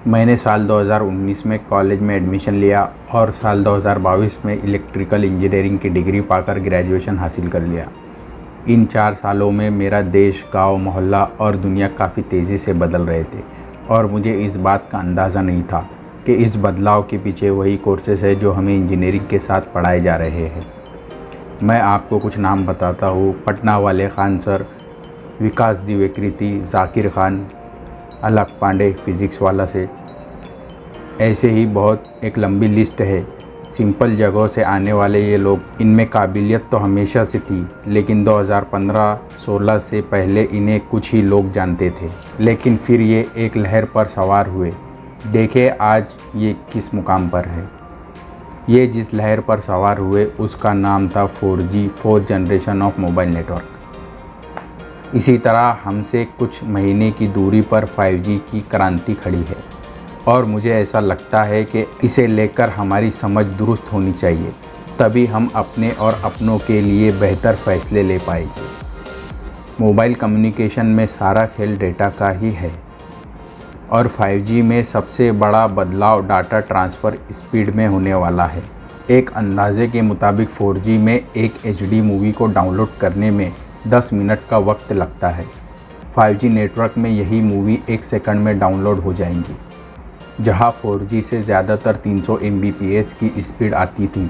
मैंने साल 2019 में कॉलेज में एडमिशन लिया और साल 2022 में इलेक्ट्रिकल इंजीनियरिंग की डिग्री पाकर ग्रेजुएशन हासिल कर लिया। इन 4 सालों में मेरा देश, गांव, मोहल्ला और दुनिया काफ़ी तेज़ी से बदल रहे थे और मुझे इस बात का अंदाज़ा नहीं था कि इस बदलाव के पीछे वही कोर्सेज है जो हमें इंजीनियरिंग के साथ पढ़ाए जा रहे हैं। मैं आपको कुछ नाम बताता हूँ। पटना वाले खान सर, विकास द्विवेकृति, जाकिर खान, अलक पांडे फिज़िक्स वाला से, ऐसे ही बहुत एक लंबी लिस्ट है। सिंपल जगहों से आने वाले ये लोग, इनमें काबिलियत तो हमेशा से थी, लेकिन 2015-16 से पहले इन्हें कुछ ही लोग जानते थे, लेकिन फिर ये एक लहर पर सवार हुए। देखें आज ये किस मुकाम पर है। ये जिस लहर पर सवार हुए उसका नाम था 4G, fourth generation of mobile network. इसी तरह हमसे कुछ महीने की दूरी पर 5G की क्रांति खड़ी है और मुझे ऐसा लगता है कि इसे लेकर हमारी समझ दुरुस्त होनी चाहिए, तभी हम अपने और अपनों के लिए बेहतर फैसले ले पाएंगे। मोबाइल कम्युनिकेशन में सारा खेल डेटा का ही है और 5G में सबसे बड़ा बदलाव डाटा ट्रांसफ़र स्पीड में होने वाला है। एक अंदाजे के मुताबिक 4G में एक HD मूवी को डाउनलोड करने में 10 मिनट का वक्त लगता है। 5G नेटवर्क में यही मूवी 1 सेकंड में डाउनलोड हो जाएंगी। जहां 4G से ज़्यादातर 300 Mbps की स्पीड आती थी,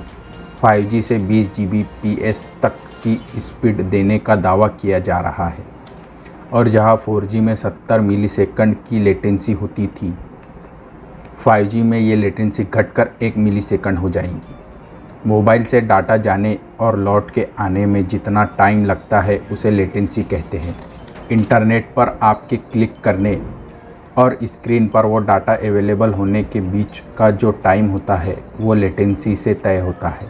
5G से 20 Gbps तक की स्पीड देने का दावा किया जा रहा है और जहां 4G में 70 मिलीसेकंड की लेटेंसी होती थी, 5G में ये लेटेंसी घटकर 1 मिलीसेकंड हो जाएंगी। मोबाइल से डाटा जाने और लौट के आने में जितना टाइम लगता है उसे लेटेंसी कहते हैं। इंटरनेट पर आपके क्लिक करने और स्क्रीन पर वो डाटा अवेलेबल होने के बीच का जो टाइम होता है वो लेटेंसी से तय होता है।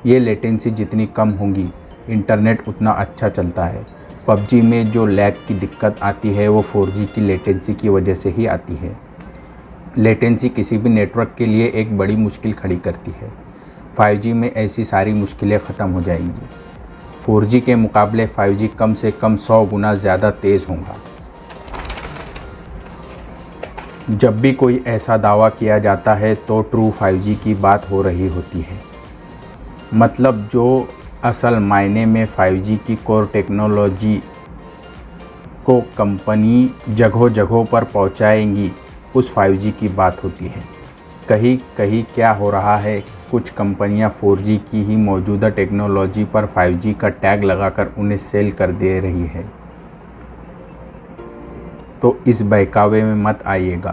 ये लेटेंसी जितनी कम होगी, इंटरनेट उतना अच्छा चलता है। PUBG में जो लैग की दिक्कत आती है वो 4G की लेटेंसी की वजह से ही आती है। लेटेंसी किसी भी नेटवर्क के लिए एक बड़ी मुश्किल खड़ी करती है। 5G में ऐसी सारी मुश्किलें ख़त्म हो जाएंगी। 4G के मुकाबले 5G कम से कम 100 गुना ज़्यादा तेज़ होगा। जब भी कोई ऐसा दावा किया जाता है तो ट्रू 5G की बात हो रही होती है। मतलब जो असल मायने में 5G की कोर टेक्नोलॉजी को कंपनी जगहों जगहों पर पहुंचाएंगी, उस 5G की बात होती है। कहीं कहीं क्या हो रहा है, कुछ कंपनियां 4G की ही मौजूदा टेक्नोलॉजी पर 5G का टैग लगाकर उन्हें सेल कर दे रही है। तो इस बहकावे में मत आइएगा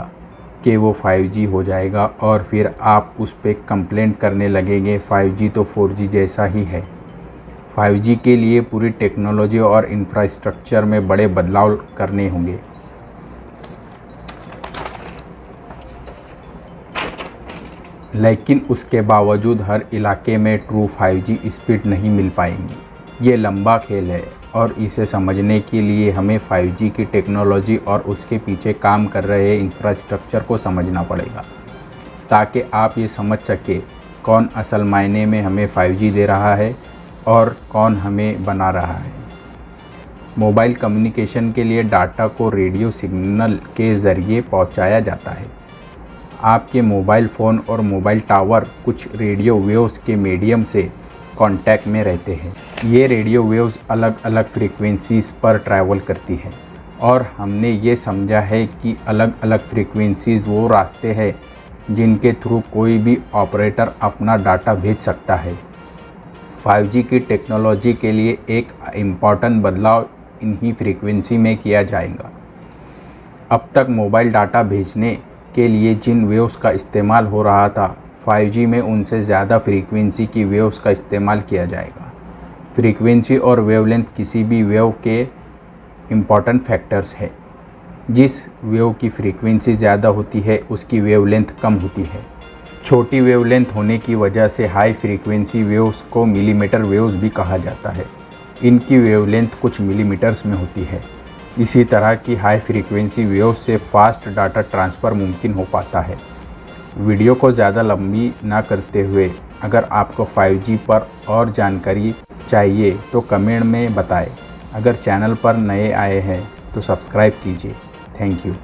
कि वो 5G हो जाएगा और फिर आप उस पर कंप्लेंट करने लगेंगे। 5G तो 4G जैसा ही है। 5G के लिए पूरी टेक्नोलॉजी और इंफ्रास्ट्रक्चर में बड़े बदलाव करने होंगे। लेकिन उसके बावजूद हर इलाके में ट्रू 5G स्पीड नहीं मिल पाएंगी। ये लंबा खेल है और इसे समझने के लिए हमें 5G की टेक्नोलॉजी और उसके पीछे काम कर रहे इंफ्रास्ट्रक्चर को समझना पड़ेगा, ताकि आप ये समझ सके कौन असल मायने में हमें 5G दे रहा है और कौन हमें बना रहा है। मोबाइल कम्युनिकेशन के लिए डाटा को रेडियो सिग्नल के ज़रिए पहुंचाया जाता है। आपके मोबाइल फ़ोन और मोबाइल टावर कुछ रेडियो वेव्स के मीडियम से कांटेक्ट में रहते हैं। ये रेडियो वेव्स अलग अलग फ्रीक्वेंसीज़ पर ट्रैवल करती है और हमने ये समझा है कि अलग अलग फ्रीक्वेंसीज़ वो रास्ते हैं जिनके थ्रू कोई भी ऑपरेटर अपना डाटा भेज सकता है। 5G की टेक्नोलॉजी के लिए एक इम्पॉर्टेंट बदलाव इन्हीं फ्रीक्वेंसी में किया जाएगा। अब तक मोबाइल डाटा भेजने के लिए जिन वेव्स का इस्तेमाल हो रहा था, 5G में उनसे ज़्यादा फ्रीक्वेंसी की वेव्स का इस्तेमाल किया जाएगा। फ्रीक्वेंसी और वेवलेंथ किसी भी वेव के इम्पॉर्टेंट फैक्टर्स है। जिस वेव की फ्रीक्वेंसी ज़्यादा होती है उसकी वेवलेंथ कम होती है। छोटी वेवलेंथ होने की वजह से हाई फ्रीक्वेंसी वेव्स को मिलीमीटर वेव्स भी कहा जाता है। इनकी वेवलेंथ कुछ मिलीमीटर्स में होती है। इसी तरह की हाई फ्रीक्वेंसी वेव्स से फास्ट डाटा ट्रांसफ़र मुमकिन हो पाता है। वीडियो को ज़्यादा लंबी ना करते हुए, अगर आपको 5G पर और जानकारी चाहिए तो कमेंट में बताएं। अगर चैनल पर नए आए हैं तो सब्सक्राइब कीजिए। Thank you.